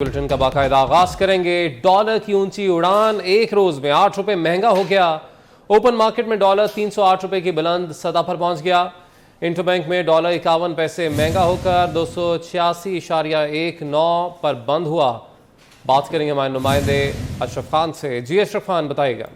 Bulletin का बाकायदा आगाज करेंगे। डॉलर की ऊंची उड़ान, एक रोज में 8 रुपए महंगा हो गया। ओपन मार्केट में डॉलर 308 रुपए की बुलंद सतह पर पहुंच गया। इंटरबैंक में डॉलर 51 पैसे महंगा होकर 286.19 पर बंद हुआ। बात करेंगे हमारे नुमाइंदे अशरफ खान से। जी अशरफ खान, बताइएगा।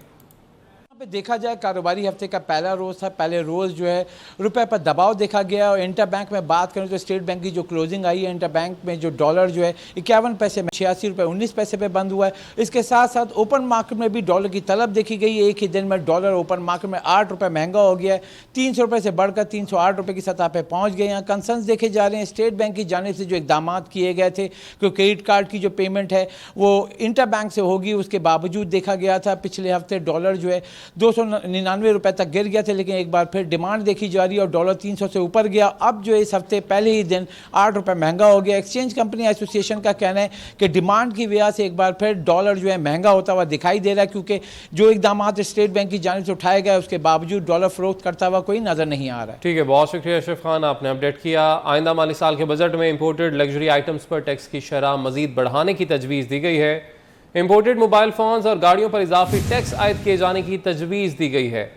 देखा जाए कारोबारी हफ्ते का पहला रोज था। पहले रोज जो है रुपए पर दबाव देखा गया और इंटर बैंक में बात करें तो स्टेट बैंक की जो क्लोजिंग आई है, इंटर बैंक में जो डॉलर जो है 51 पैसे में 86 रुपये 19 पैसे पे बंद हुआ है। इसके साथ साथ ओपन मार्केट में भी डॉलर की तलब देखी गई है। एक ही दिन में डॉलर ओपन मार्केट में 8 रुपये महंगा हो गया है। 300 रुपये से बढ़कर 308 रुपये की सतह पर पहुँच गए हैं। कंसर्न्स देखे जा रहे हैं स्टेट बैंक की जानिब से जो इकदाम किए गए थे कि क्रेडिट कार्ड की जो पेमेंट है वो इंटर बैंक से होगी, उसके बावजूद देखा गया था पिछले हफ्ते डॉलर जो है 299 रुपए तक गिर गया था, लेकिन एक बार फिर डिमांड देखी जा रही है और डॉलर 300 से ऊपर गया। अब जो इस हफ्ते पहले ही दिन 8 रुपए महंगा हो गया। एक्सचेंज कंपनी एसोसिएशन का कहना है कि डिमांड की वजह से एक बार फिर डॉलर जो है महंगा होता हुआ दिखाई दे रहा है, क्योंकि जो इकदाम स्टेट बैंक की जानिब से उठाए गए उसके बावजूद डॉलर फरोख्त करता हुआ कोई नजर नहीं आ रहा है। ठीक है, बहुत शुक्रिया अशरफ खान, आपने अपडेट किया। आइंदा माली साल के बजट में इंपोर्टेड लग्जरी आइटम्स पर टैक्स की शरह मजीद बढ़ाने की तजवीज़ दी गई है। इंपोर्टेड मोबाइल फोन्स और गाड़ियों पर इजाफी टैक्स आयद किए जाने की तजवीज़ दी गई है।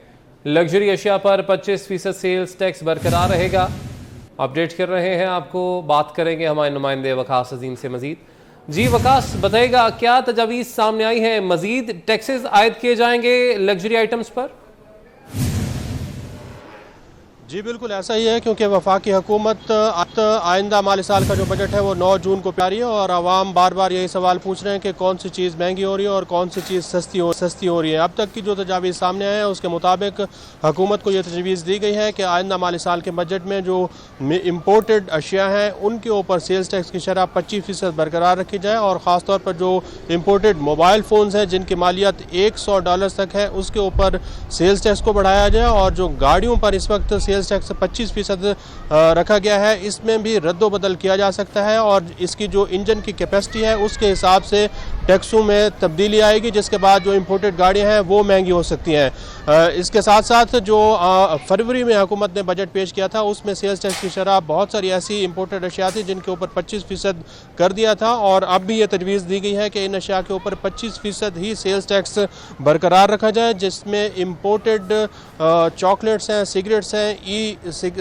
लग्जरी अशिया पर 25% सेल्स टैक्स बरकरार रहेगा। अपडेट कर रहे हैं आपको। बात करेंगे हमारे नुमाइंदे वकास अजीम से मजीद। जी वकास, बताइएगा क्या तजवीज़ सामने आई है? मजीद टैक्सेस आयद किए जाएंगे लग्जरी आइटम्स पर? जी बिल्कुल ऐसा ही है, क्योंकि वफाकी हुकूमत आइंदा माली साल का जो बजट है वो 9 जून को प्यारी है और आवाम बार बार यही सवाल पूछ रहे हैं कि कौन सी चीज़ महंगी हो रही है और कौन सी चीज़ सस्ती हो रही है। अब तक की जो तजावीज़ सामने आए हैं उसके मुताबिक हुकूमत को ये तजवीज़ दी गई है कि आइंदा माली साल के बजट में जो इम्पोर्टेड अशिया हैं उनके ऊपर सेल्स टैक्स की शरह 25% बरकरार रखी जाए और ख़ास तौर पर जो इम्पोर्टेड मोबाइल फ़ोन्स हैं जिनकी मालियत $100 तक है उसके ऊपर सेल्स टैक्स को बढ़ाया जाए और जो गाड़ियों पर इस वक्त सेल्स टैक्स 25% रखा गया है इसमें भी रद्दोबदल किया जा सकता है और इसकी जो इंजन की कैपेसिटी है उसके हिसाब से टैक्सों में तब्दीली आएगी, जिसके बाद जो इंपोर्टेड गाड़ियां हैं वो महंगी हो सकती हैं। इसके साथ साथ जो फरवरी में हुकूमत ने बजट पेश किया था उसमें सेल्स टैक्स की शरह बहुत सारी ऐसी इंपोर्टेड अशिया थी जिनके ऊपर 25% कर दिया था और अब भी ये तजवीज़ दी गई है कि इन अशिया के ऊपर 25% ही सेल्स टैक्स बरकरार रखा जाए, जिसमें इम्पोर्टेड चॉकलेट्स हैं, सिगरेट्स हैं,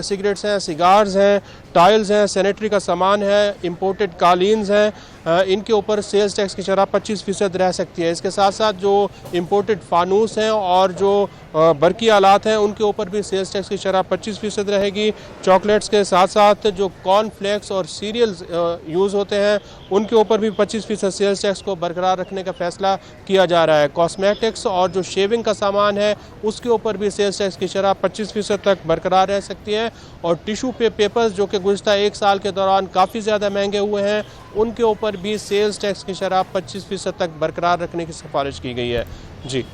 सिगरेट्स हैं, सिगार्स हैं, टाइल्स हैं, सैनिटरी का सामान है, इम्पोर्टेड कालीन्स हैं, इनके ऊपर सेल्स टैक्स की शरह 25% रह सकती है। इसके साथ साथ जो इम्पोर्टेड फानूस हैं और जो बरकी आलात हैं उनके ऊपर भी सेल्स टैक्स की शरह 25% रहेगी। चॉकलेट्स के साथ साथ जो कॉर्नफ्लेक्स और सीरियल्स यूज़ होते हैं उनके ऊपर भी 25% सेल्स टैक्स को बरकरार रखने का फैसला किया जा रहा है। कॉस्मेटिक्स और जो शेविंग का सामान है उसके ऊपर भी सेल्स टैक्स की शरह 25% तक बरकरार रह सकती है और टिशू पेपर्स जो कि गुज़श्ता एक साल के दौरान काफ़ी ज़्यादा महंगे हुए हैं उनके ऊपर भी सेल्स टैक्स की शरह 25% तक बरकरार रखने की सिफारिश की गई है। जी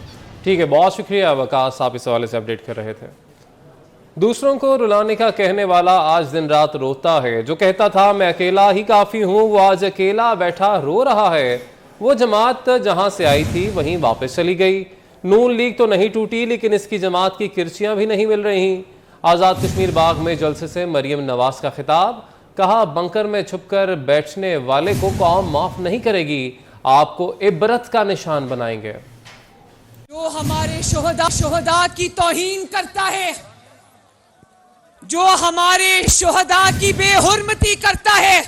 ठीक है, बहुत शुक्रिया वकास, आप इस हवाले से अपडेट कर रहे थे। दूसरों को रुलाने का कहने वाला आज दिन रात रोता है। जो कहता था मैं अकेला ही काफ़ी हूँ वो आज अकेला बैठा रो रहा है। वो जमात जहाँ से आई थी वहीं वापस चली गई। नून लीग तो नहीं टूटी लेकिन इसकी जमात की किरचियाँ भी नहीं मिल रही। आज़ाद कश्मीर बाग में जलसे से मरियम नवाज का खिताब, कहा बंकर में छुपकर बैठने वाले को कौम माफ नहीं करेगी, आपको इबरत का निशान बनाएंगे। जो हमारे शोहदा की तौहीन करता है, जो हमारे शोहदा की बेहुरमती करता है,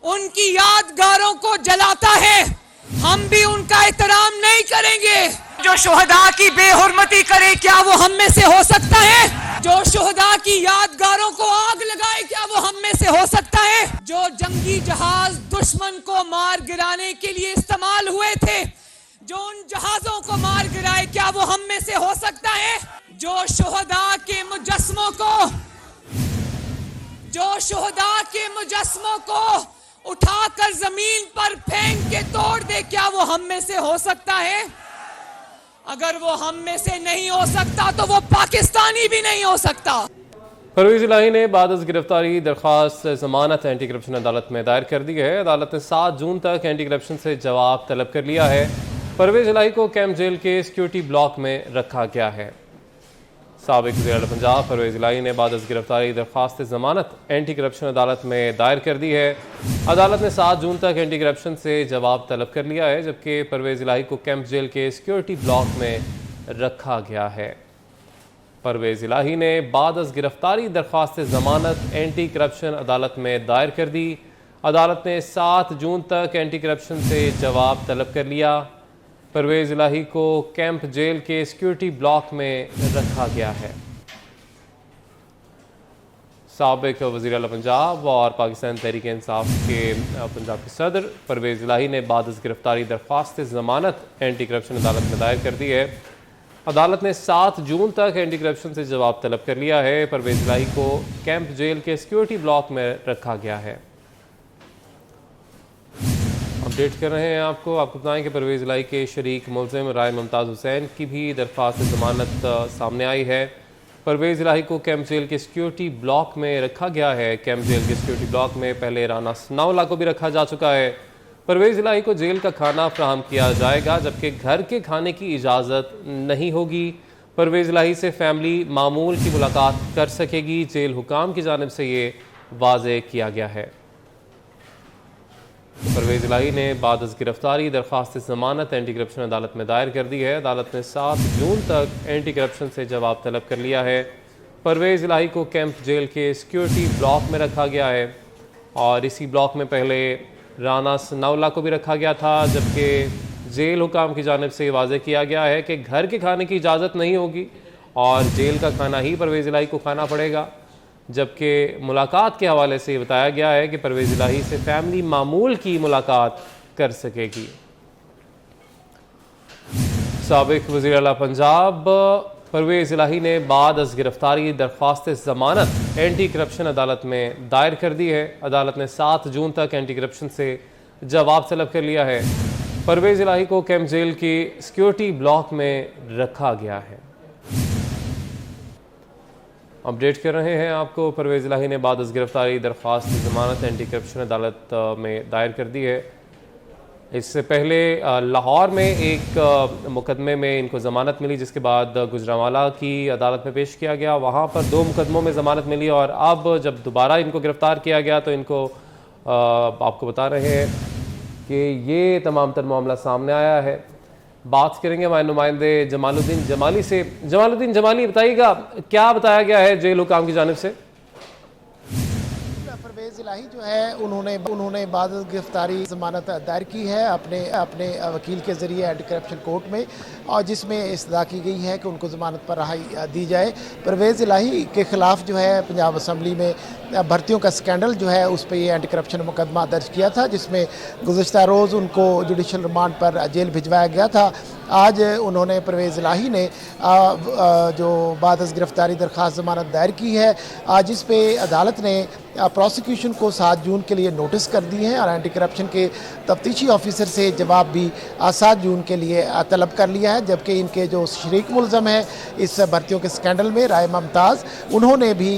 उनकी यादगारों को जलाता है, हम भी उनका एहतराम नहीं करेंगे। जो शोहदा की बेहुरमती करे क्या वो हम में से हो सकता है? जो शोहदा की यादगारों को आग लगाए क्या वो हम में से हो सकता है? जो जंगी जहाज दुश्मन को मार गिराने के लिए इस्तेमाल हुए थे, जो उन जहाजों को मार गिराए क्या वो हम में से हो सकता है? जो शोहदा के मुजस्समों को उठाकर जमीन पर फेंक के तोड़ दे क्या वो हम में से हो सकता है? अगर वो हम में से नहीं हो सकता तो वो पाकिस्तानी भी नहीं हो सकता। परवेज इलाही ने बाद गिरफ्तारी दरख्वास्त जमानत एंटी करप्शन अदालत में दायर कर दी है। अदालत ने 7 जून तक एंटी करप्शन से जवाब तलब कर लिया है। परवेज इलाही को कैंप जेल के सिक्योरिटी ब्लॉक में रखा गया है। साबिक वज़ीर पंजाब परवेज़ इलाही ने बाद अज़ गिरफ्तारी दरख्वास्त ज़मानत एंटी करप्शन अदालत में दायर कर दी है। अदालत ने 7 जून तक एंटी करप्शन से जवाब तलब कर लिया है, जबकि परवेज़ इलाही को कैंप जेल के सिक्योरिटी ब्लॉक में रखा गया है। परवेज़ इलाही ने बाद अज़ गिरफ्तारी दरख्वास्त ज़मानत एंटी करप्शन अदालत में दायर कर दी। अदालत ने 7 जून तक एंटी करप्शन से जवाब तलब कर लिया। परवेज़ इलाही को कैंप जेल के सिक्योरिटी ब्लॉक में रखा गया है। साबिक वज़ीर आला पंजाब और पाकिस्तान तहरीक इंसाफ के पंजाब के सदर परवेज़ इलाही ने बाद अज़ गिरफ्तारी दरख्वास्त ज़मानत एंटी करप्शन अदालत में दायर कर दी है। अदालत ने 7 जून तक एंटी करप्शन से जवाब तलब कर लिया है। परवेज़ इलाही को कैंप जेल के सिक्योरिटी ब्लॉक में रखा गया है। अपडेट कर रहे हैं आपको बताएं कि परवेज़ इलाही के शरीक मुलज़िम राय मुमताज़ हुसैन की भी दरख्वास्त ज़मानत सामने आई है। परवेज़ इलाही को कैंप जेल के सिक्योरिटी ब्लॉक में रखा गया है। कैंप जेल के सिक्योरिटी ब्लॉक में पहले राना सनाउल्लाह को भी रखा जा चुका है। परवेज़ इलाही को जेल का खाना फ्राहम किया जाएगा, जबकि घर के खाने की इजाज़त नहीं होगी। परवेज़ इलाही से फैमिली मामूल की मुलाकात कर सकेगी। जेल हुकाम की जानिब से ये वाज़े किया गया है। परवेज़ इलाही ने बाद अज़ गिरफ्तारी दरख्वास्त ज़मानत एंटी करप्शन अदालत में दायर कर दी है। अदालत ने 7 जून तक एंटी करप्शन से जवाब तलब कर लिया है। परवेज़ इलाही को कैंप जेल के सिक्योरिटी ब्लॉक में रखा गया है और इसी ब्लॉक में पहले राना सनाउल्लाह को भी रखा गया था, जबकि जेल हुकाम की जानिब से वाज़े किया गया है कि घर के खाने की इजाज़त नहीं होगी और जेल का खाना ही परवेज़ इलाही को खाना पड़ेगा। जबकि मुलाकात के हवाले से बताया गया है कि परवेज़ इलाही से फैमिली मामूल की मुलाकात कर सकेगी। साबिक वज़ीर आला पंजाब परवेज़ इलाही ने बाद अज़ गिरफ्तारी दरख्वास्त ज़मानत एंटी करप्शन अदालत में दायर कर दी है। अदालत ने 7 जून तक एंटी करप्शन से जवाब तलब कर लिया है। परवेज़ इलाही को कैंप जेल की सिक्योरिटी ब्लॉक में रखा गया है। अपडेट कर रहे हैं आपको परवेज़ इलाही ने बाद अज़ गिरफ्तारी दरख्वास्त ज़मानत एंटी करप्शन अदालत में दायर कर दी है। इससे पहले लाहौर में एक मुकदमे में इनको ज़मानत मिली, जिसके बाद गुजरांवाला की अदालत में पेश किया गया। वहाँ पर 2 मुकदमों में ज़मानत मिली और अब जब दोबारा इनको गिरफ़्तार किया गया तो इनको आपको बता रहे हैं कि ये तमाम तर मामला सामने आया है। बात करेंगे हमारे नुमाइंदे जमालुद्दीन जमाली से। जमालुद्दीन जमाली, बताइएगा क्या बताया गया है जेल हुकाम की जानिब से? परवेज़ इलाही जो है उन्होंने बाद गिरफ्तारी ज़मानत दायर की है अपने वकील के ज़रिए एंटी करप्शन कोर्ट में, और जिसमें इस्तदा की गई है कि उनको ज़मानत पर रहाई दी जाए। परवेज़ इलाही के ख़िलाफ़ जो है पंजाब असम्बली में भर्तियों का स्कैंडल जो है उस पर ये एंटी करप्शन मुकदमा दर्ज किया था, जिसमें गुज़श्ता रोज़ उनको जुडिशल रिमांड पर जेल भिजवाया गया था। आज उन्होंने परवेज़ इलाही ने जो बाद अज़ गिरफ्तारी दरख्वास्त ज़मानत दायर की है, जिस पे अदालत ने प्रोसिक्यूशन को 7 जून के लिए नोटिस कर दी है और एंटी करप्शन के तफ्तीशी ऑफिसर से जवाब भी 7 जून के लिए तलब कर लिया है। जबकि इनके जो शरीक मुलज़म है इस भर्तियों के स्कैंडल में राय मुमताज़, उन्होंने भी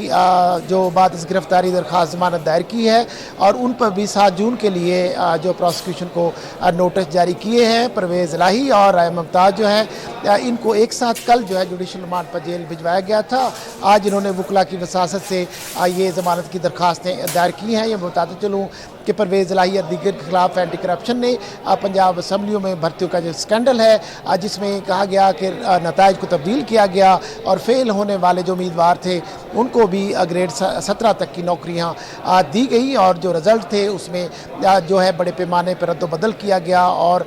जो बाद अज़ गिरफ्तारी दरख्वास्त ज़मानत दायर की है और उन पर भी 7 जून के लिए जो प्रोसिक्यूशन को नोटिस जारी किए हैं। परवेज़ इलाही और राय मुमताज़ जो है इनको एक साथ कल जो है जुडिशल रिमांड पर जेल भिजवाया गया था। आज इन्होंने वकला की वसासत से ये ज़मानत की दरख्वास्तें दायर की हैं। ये बताते चलूँ कि परवेज़ इलाही और दीगर के खिलाफ एंटी करप्शन ने पंजाब असम्बलियों में भर्तियों का जो स्कैंडल है जिसमें कहा गया कि नताइज को तब्दील किया गया और फेल होने वाले जो उम्मीदवार थे उनको भी ग्रेड 17 तक की नौकरियां दी गई और जो रिज़ल्ट थे उसमें जो है बड़े पैमाने पर रद्दबदल किया गया और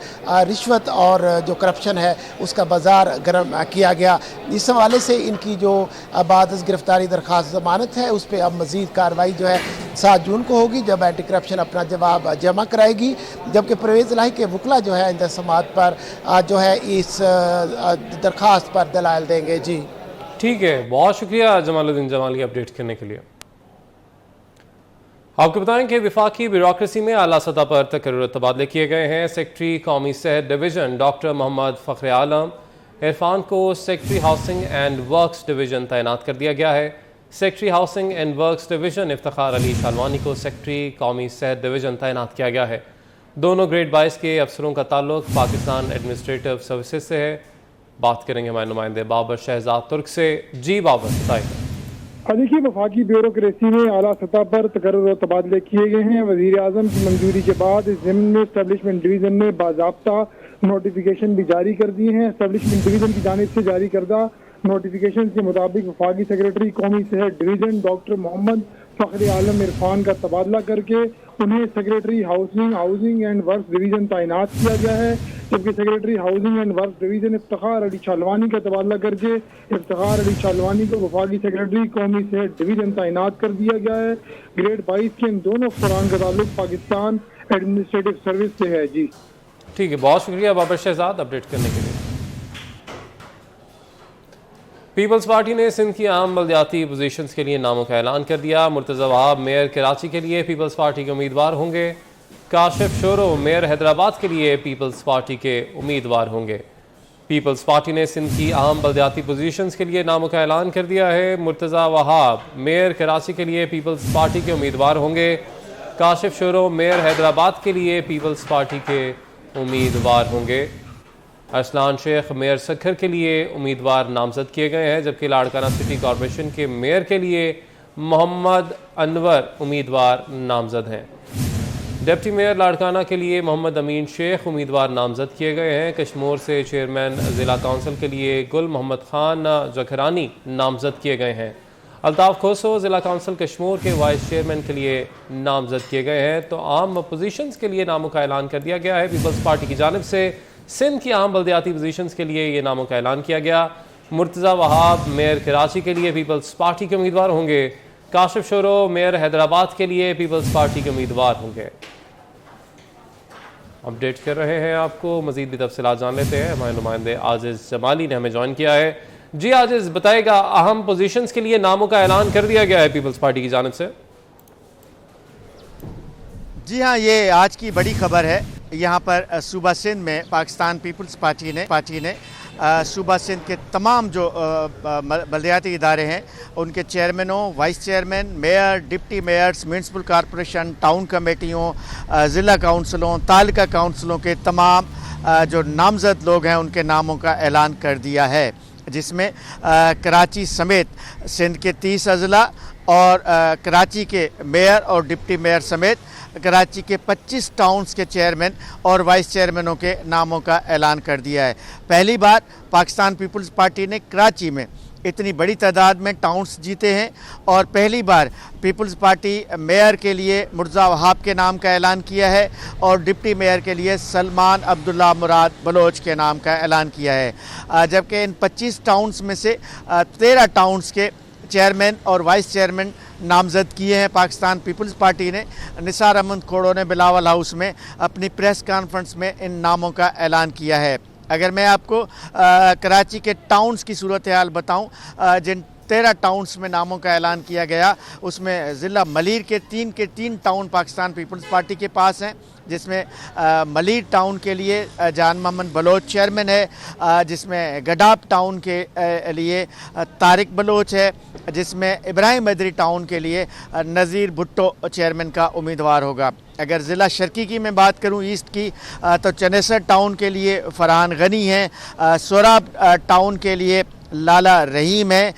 रिश्वत और जो करप्शन है उसका बाज़ार गर्म किया गया। इस हवाले से इनकी जो बाद अज़ गिरफ्तारी दरख्वास्त ज़मानत है उस पर अब मज़ीद कार्रवाई जो है 7 जून को होगी, जब एंटी करप्शन अपना जवाब जमा कराएगी। जबकि परवेज़ इलाही के वकला जो है इंदा समात पर जो है इस दरख्वास्त पर दलाइल देंगे। जी ठीक है, बहुत शुक्रिया जमालुद्दीन जमाली अपडेट करने के लिए। आपको बताएं कि विफाकी ब्यूरोक्रेसी में आला सतह पर तकर्रुर तबादले किए गए हैं। सेक्रेटरी कौमी सेहत डिवीज़न डॉक्टर मोहम्मद फ़ख्र आलम इरफान को secretary housing and works division तैनात कर दिया गया है। Secretary housing and works division Iftikhar Ali Shalwani को सेक्रेटरी कौमी सेहत डिवीज़न तैनात किया गया है। दोनों ग्रेड 22 के अफसरों का ताल्लुक पाकिस्तान एडमिनिस्ट्रेटिव सर्विसेज से है। बात करेंगे हमारे नुमाइंदे बाबर शहजाद तुर्क से। जी बाबर, बताइए। देखिए, वफाकी ब्यूरोक्रेसी में आला सतह पर तकर्रुर और तबादले किए गए हैं। वजीर आजम की मंजूरी के बाद इस ज़िम्न में एस्टेब्लिशमेंट डिवीजन ने बाज़ाब्ता नोटिफिकेशन भी जारी कर दिए हैं। एस्टेब्लिशमेंट डिवीजन की जानिब से जारी करदा नोटिफिकेशन के मुताबिक वफाकी सेक्रेटरी कौमी सेहत डिवीजन डॉक्टर मोहम्मद फ़ख्र आलम इरफान का तबादला करके उन्हें secretary housing and work division तैनात किया गया है, जबकि secretary housing and work division Iftikhar Ali Chhalwani का तबादला करके इफ्तिखार अली छालवानी को वफाकी सेक्रेटरी कौमी सेहत डिवीजन तैनात कर दिया गया है। ग्रेड 22 के इन दोनों अफसरान का ताल्लुक पाकिस्तान एडमिनिस्ट्रेटिव सर्विस से है। जी ठीक है, बहुत शुक्रिया बाबर शहजाद अपडेट करने के लिए। पीपल्स पार्टी ने सिंध की आम बल्दियाती पोजीशंस के लिए नामों का ऐलान कर दिया। मुर्तज़ा वहाब मेयर कराची के लिए पीपल्स पार्टी के उम्मीदवार होंगे। काशिफ शोरो मेयर हैदराबाद के लिए पीपल्स पार्टी के उम्मीदवार होंगे। पीपल्स पार्टी ने सिंध की आम बल्दियाती पोजीशंस के लिए नामों का ऐलान कर दिया है। मुर्तज़ा वहाब मेयर कराची के लिए पीपल्स पार्टी के उम्मीदवार होंगे। काशिफ शोरो मेयर हैदराबाद के लिए पीपल्स पार्टी के उम्मीदवार होंगे। अरसलान शेख मेयर सखर के लिए उम्मीदवार नामजद किए गए हैं, जबकि लाड़काना सिटी कॉरपोरेशन के मेयर के लिए मोहम्मद अनवर उम्मीदवार नामजद हैं। डिप्टी मेयर लाड़काना के लिए मोहम्मद अमीन शेख उम्मीदवार नामजद किए गए हैं। कश्मीर से चेयरमैन ज़िला काउंसिल के लिए गुल मोहम्मद खान जखरानी नामजद किए गए हैं। अल्ताफ़ खोसो ज़िला काउंसिल कश्मीर के वाइस चेयरमैन के लिए नामजद किए गए हैं। तो आम पोजीशंस के लिए नामों का ऐलान कर दिया गया है। पीपल्स पार्टी की जानिब से सिंध की आम बल्दियाती पोजीशंस के लिए ये नामों का ऐलान किया गया। मुर्तज़ा वहाब मेयर कराची के लिए पीपल्स पार्टी के उम्मीदवार होंगे। काशिफ शोरो मेयर हैदराबाद के लिए पीपल्स पार्टी के उम्मीदवार होंगे। अपडेट कर रहे हैं आपको, मजीद भी तफसीलात जान लेते हैं। हमारे नुमाइंदे आजिज़ जमाली ने हमें ज्वाइन किया है। जी आजिज़, बताएगा अहम पोजीशंस के लिए नामों का ऐलान कर दिया गया है पीपल्स पार्टी की जानिब से। जी हाँ, ये आज की बड़ी खबर है। यहाँ पर सूबा सिंध में पाकिस्तान पीपल्स पार्टी ने सूबा सिंध के तमाम जो बल्दियाती इदारे हैं उनके चेयरमैनों, vice chairman, mayor, deputy mayors, municipal corporation, town कमेटियों, ज़िला काउंसिलों, तालुका काउंसिलों के तमाम जो नामजद लोग हैं उनके नामों का ऐलान कर दिया है, जिसमें कराची समेत सिंध के 30 अजला और कराची के मेयर और डिप्टी मेयर समेत कराची के 25 टाउन्स के चेयरमैन और वाइस चेयरमैनों के नामों का ऐलान कर दिया है। पहली बार पाकिस्तान पीपल्स पार्टी ने कराची में इतनी बड़ी तादाद में टाउन्स जीते हैं और पहली बार पीपल्स पार्टी मेयर के लिए मुर्तज़ा वहाब के नाम का ऐलान किया है और डिप्टी मेयर के लिए सलमान अब्दुल्ला मुराद बलोच के नाम का ऐलान किया है। जबकि इन 25 टाउन्स में से 13 टाउन्स के चेयरमैन और वाइस चेयरमैन नामजद किए हैं पाकिस्तान पीपल्स पार्टी ने। निसार अहमद खोड़ो ने बिलावल हाउस में अपनी प्रेस कॉन्फ्रेंस में इन नामों का ऐलान किया है। अगर मैं आपको कराची के टाउन्स की सूरत हाल बताऊँ, जिन 13 टाउन्स में नामों का ऐलान किया गया उसमें ज़िला मलीर के 3 टाउन पाकिस्तान पीपल्स पार्टी के पास हैं, जिसमें मलीर टाउन के लिए जान मोहम्मद बलोच चेयरमैन है, जिसमें गडाब टाउन के लिए तारिक बलोच है, जिसमें इब्राहिम मदरी टाउन के लिए नज़ीर भुट्टो चेयरमैन का उम्मीदवार होगा। अगर ज़िला शर्की की मैं बात करूं ईस्ट की, तो चनेसर टाउन के लिए फरहान गनी है, सोराब टाउन के लिए लाला रहीम है,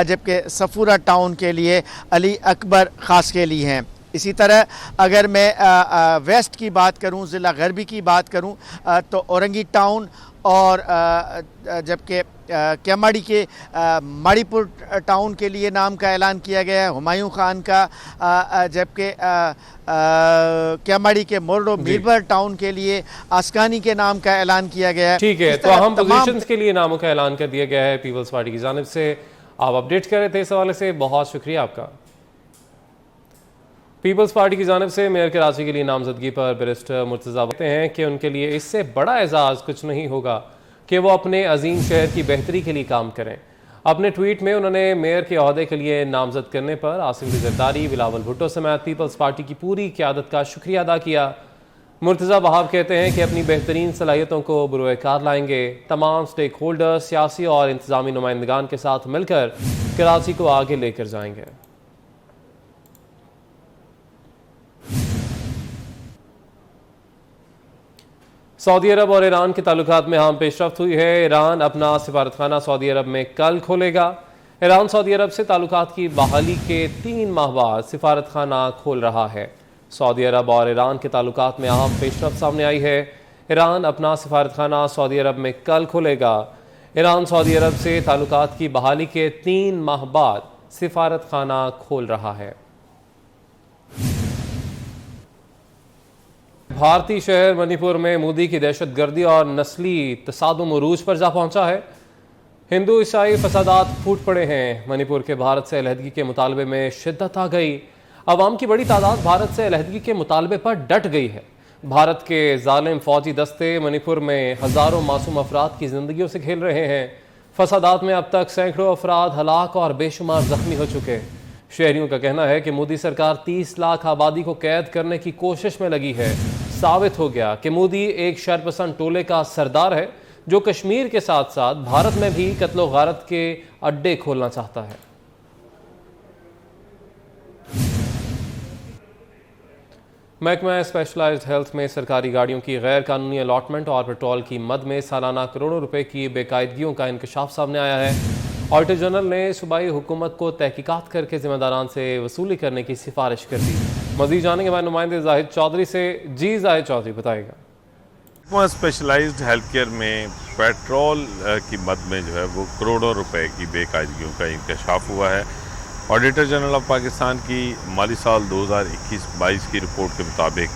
जबकि सफूरा टाउन के लिए अली अकबर खासकेली हैं। इसी तरह अगर मैं वेस्ट की बात करूं, ज़िला गरबी की बात करूं, तो औरंगी टाउन और जबकि केमाड़ी के माड़ीपुर टाउन के लिए नाम का ऐलान किया गया है हुमायूं खान का, जबकि केमाड़ी के मोरडो मीरबर टाउन के लिए आसकानी के नाम का ऐलान किया गया है। ठीक है, तो हम पोजीशंस के लिए नामों का ऐलान कर दिया गया है पीपल्स पार्टी की जानिब से। आप अपडेट कर रहे थे इस हवाले से, बहुत शुक्रिया आपका। पीपल्स पार्टी की जानिब से मेयर कराची के लिए नामजदगी पर बैरिस्टर मुर्तज़ा कहते हैं कि उनके लिए इससे बड़ा एजाज़ कुछ नहीं होगा कि वो अपने अजीम शहर की बेहतरी के लिए काम करें। अपने ट्वीट में उन्होंने मेयर के अहदे के लिए नामजद करने पर आसिम ज़रदारी, बिलावल भुट्टो समेत पीपल्स पार्टी की पूरी क़यादत का शुक्रिया अदा किया। मुर्तज़ा वहाब कहते हैं कि अपनी बेहतरीन सलाहियतों को बुरोए कार लाएंगे, तमाम स्टेक होल्डर, सियासी और इंतज़ामी नुमाइंदगान के साथ मिलकर कराची को आगे लेकर जाएंगे। सऊदी अरब और ईरान के ताल्लुकात में अहम पेशरफ्त हुई है। ईरान अपना सिफारतखाना सऊदी अरब में कल खोलेगा। ईरान सऊदी अरब से ताल्लुकात की बहाली के 3 माह बाद सिफारतखाना खोल रहा है। सऊदी अरब और ईरान के ताल्लुकात में अहम पेशरफ्त सामने आई है। ईरान अपना सिफारतखाना सऊदी अरब में कल खोलेगा। ईरान सऊदी अरब से ताल्लुकात की बहाली के 3 माह बाद सिफारतखाना खोल रहा है। भारतीय शहर मणिपुर में मोदी की दहशतगर्दी और नस्ली तसादुम उरूज पर जा पहुंचा है। हिंदू ईसाई फसादात फूट पड़े हैं। मणिपुर के भारत से अलहदगी के मुतालबे में शिद्दत आ गई। अवाम की बड़ी तादाद भारत से अलहदगी के मुतालबे पर डट गई है। भारत के जालिम फौजी दस्ते मणिपुर में हजारों मासूम अफराद की जिंदगियों से खेल रहे हैं। फसादात में अब तक सैकड़ों अफराद हलाक और बेशुमार जख्मी हो चुके हैं। शहरियों का कहना है कि मोदी सरकार 30 लाख आबादी को कैद करने की कोशिश में लगी है। साबित हो गया कि मोदी एक शरपसंद टोले का सरदार है जो कश्मीर के साथ साथ भारत में भी कत्लो गारत के अड्डे खोलना चाहता है। महकमा स्पेशलाइज्ड हेल्थ में सरकारी गाड़ियों की गैर कानूनी अलॉटमेंट और पेट्रोल की मद में सालाना करोड़ों रुपए की बेकायदगियों का इंकशाफ सामने आया है। ऑडिटर जनरल ने सूबाई हुकूमत को तहकीकात करके जिम्मेदारान से वसूली करने की सिफारिश कर दी। मजीद जानेंगे हमारे नुमाइंदे जाहिद चौधरी से। जी जाहिद चौधरी बताएगा। स्पेशलाइज्ड हेल्थ केयर में पेट्रोल की मद में जो है वो करोड़ों रुपए की बेकायदगियों का इंकशाफ हुआ है। ऑडिटर जनरल ऑफ पाकिस्तान की माली साल 2021-22 की रिपोर्ट के मुताबिक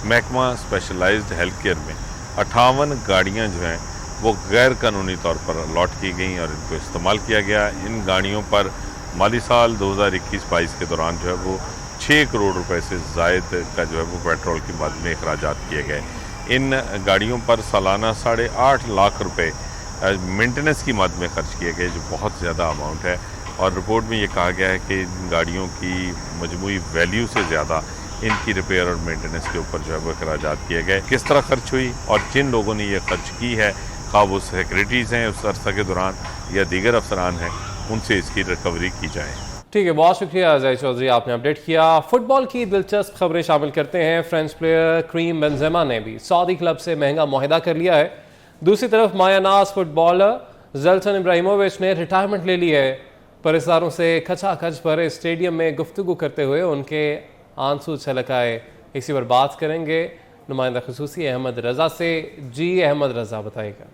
महकमा स्पेशलाइज्ड हेल्थ केयर में 58 गाड़ियाँ जो हैं वो गैर कानूनी तौर पर अलॉट की गई और इनको इस्तेमाल किया गया। इन गाड़ियों पर माली साल 2021-22 के दौरान जो है वो 6 करोड़ रुपए से ज़ायद का जो है वो पेट्रोल की मद में अखराजात किए गए। इन गाड़ियों पर सालाना 8.5 लाख रुपए मेंटेनेंस की मद में खर्च किए गए, जो बहुत ज़्यादा अमाउंट है। और रिपोर्ट में ये कहा गया है कि इन गाड़ियों की मजमूई वैल्यू से ज़्यादा इनकी रिपेयर और मेंटेनेंस के ऊपर जो है वो अखराजात किए गए। किस तरह खर्च हुई और जिन लोगों ने ये खर्च की है, खा वो सेक्रेटरीज़ हैं उस अरसा के दौरान या दीगर अफसरान हैं, उनसे इसकी रिकवरी की जाए। ठीक है, बहुत शुक्रिया जाहिद चौधरी, आपने अपडेट किया। फुटबॉल की दिलचस्प खबरें शामिल करते हैं। फ्रेंच प्लेयर करीम बेंजेमा ने भी सऊदी क्लब से महंगा मुआहदा कर लिया है। दूसरी तरफ मायानाज फुटबॉलर ज़ल्टन इब्राहिमोविच ने रिटायरमेंट ले ली है। परिसारों से खचाखच भरे स्टेडियम में गुफ्तगू करते हुए उनके आंसू छलक आए। इसी पर बात करेंगे नुमाइंदा खुसूसी अहमद रज़ा से। जी अहमद रज़ा बताइएगा।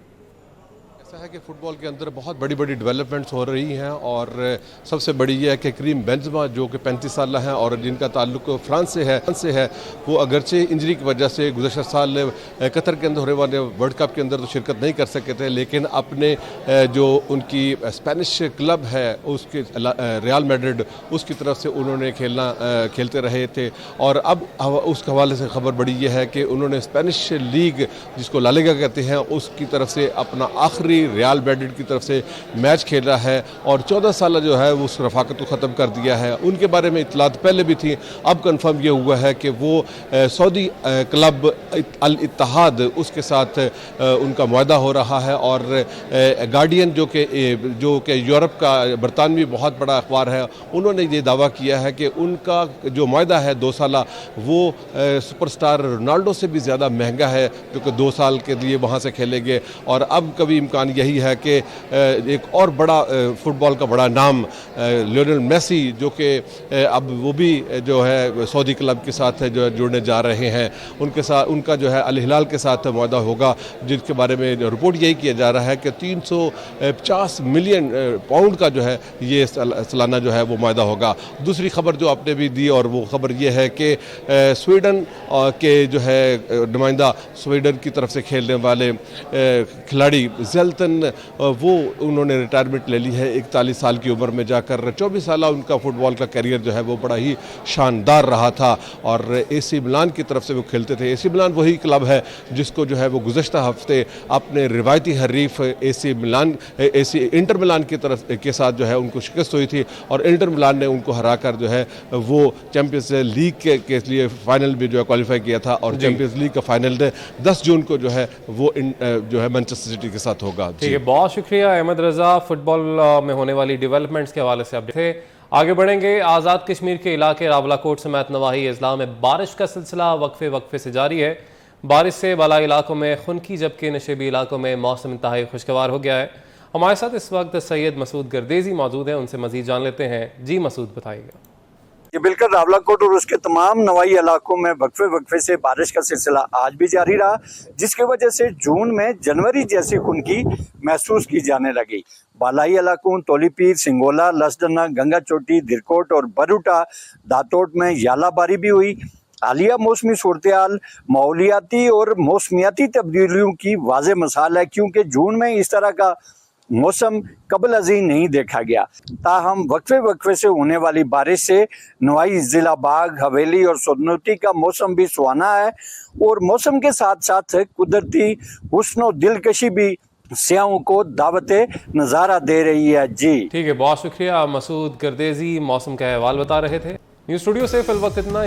ऐसा है कि फ़ुटबॉल के अंदर बहुत बड़ी बड़ी डेवलपमेंट्स हो रही हैं और सबसे बड़ी ये है कि करीम बेंजेमा जो कि 35 साल हैं और जिनका ताल्लुक फ्रांस से है वो अगरचे इंजरी की वजह से गुज़श्ता साल कतर के अंदर होने वाले वर्ल्ड कप के अंदर तो शिरकत नहीं कर सके थे, लेकिन अपने जो उनकी स्पेनिश क्लब है उसके रियल मैड्रिड उसकी तरफ से उन्होंने खेलते रहे थे। और अब उस हवाले से खबर बड़ी ये है कि उन्होंने स्पेनिश लीग जिसको ला लीगा कहते हैं उसकी तरफ से अपना आखिरी रियल मैड्रिड की तरफ से मैच खेला है और 14 साल जो है वो उस रफाकत को ख़त्म कर दिया है। उनके बारे में इतलात पहले भी थी, अब कंफर्म ये हुआ है कि वो सऊदी क्लब अल इत्तेहाद उसके साथ उनका मुआहदा हो रहा है। और गार्डियन जो कि यूरोप का बरतानवी बहुत बड़ा अखबार है, उन्होंने ये दावा किया है कि उनका जो मुआहदा है 2 साल वो सुपरस्टार रोनाल्डो से भी ज़्यादा महंगा है, जो कि 2 साल के लिए वहाँ से खेलेंगे। और अब कभी इम्कान यही है कि एक और बड़ा फुटबॉल का बड़ा नाम लियोनेल मेसी जो कि अब वो भी जो है सऊदी क्लब के साथ जो जुड़ने जा रहे हैं, उनके साथ उनका जो है अल हिलाल के साथ मुआहदा होगा, जिसके बारे में रिपोर्ट यही किया जा रहा है कि 350 मिलियन पाउंड का जो है ये सालाना जो है वो मुआहदा होगा। दूसरी खबर जो आपने भी दी और वो खबर ये है कि स्वीडन के जो है नुमाइंदा स्वीडन की तरफ से खेलने वाले खिलाड़ी वो उन्होंने रिटायरमेंट ले ली है 41 साल की उम्र में जाकर। 24 साल उनका फुटबॉल का करियर जो है वो बड़ा ही शानदार रहा था और एसी मिलान की तरफ से वो खेलते थे। एसी मिलान वही क्लब है जिसको जो है वो गुज़श्ता हफ्ते अपने रिवायती हरीफ इंटर मिलान की तरफ के साथ जो है उनको शिकस्त हुई थी और इंटर मिलान ने उनको हराकर जो है वो चैंपियंस लीग के लिए फाइनल भी जो है क्वालिफाई किया था और चैंपियंस लीग का फाइनल 10 जून को जो है वो जो है मैनचेस्टर सिटी के साथ होगा। ठीक है, बहुत शुक्रिया अहमद रज़ा। फुटबॉल में होने वाली डेवलपमेंट्स के हवाले से अपडेट थे। आगे बढ़ेंगे। आज़ाद कश्मीर के इलाके रावलाकोट समेत नवाही अजला में बारिश का सिलसिला वक्फे से जारी है। बारिश से बालाई इलाकों में खुनकी जबकि नशेबी इलाकों में मौसम इंतहाई खुशगवार हो गया है। हमारे साथ इस वक्त सैयद मसूद गर्देजी मौजूद हैं, उनसे मजीद जान लेते हैं। जी मसूद, बताइएगा। ये बिल्कुल रावलाकोट और उसके तमाम नवाई इलाकों में वक्फे वक्फे से बारिश का सिलसिला आज भी जारी रहा, जिसकी वजह से जून में जनवरी जैसी खुनकी महसूस की जाने लगी। बालाई इलाकों तोलीपीर, सिंगोला, लसडना, गंगा चोटी, दिरकोट और बरूटा दातोट में यालाबारी भी हुई। हालिया मौसमी सूरत-ए-हाल माहौलियाती और मौसमियाती तब्दीलियों की वाज़ेह मिसाल है, क्योंकि जून में इस तरह का मौसम कबल अज़ीं नहीं देखा गया। ताहम वक्फे वक्फे से होने वाली बारिश से नवाई ज़िला बाग, हवेली और सदनौती का मौसम भी सुहाना है और मौसम के साथ साथ कुदरती हुस्न और दिलकशी भी सियाहों को दावते नज़ारा दे रही है। जी ठीक है, बहुत शुक्रिया। मसूद गर्देजी मौसम का अहवाल बता रहे थे। न्यूज़ स्टूडियो से फिल वक्त इतना ही।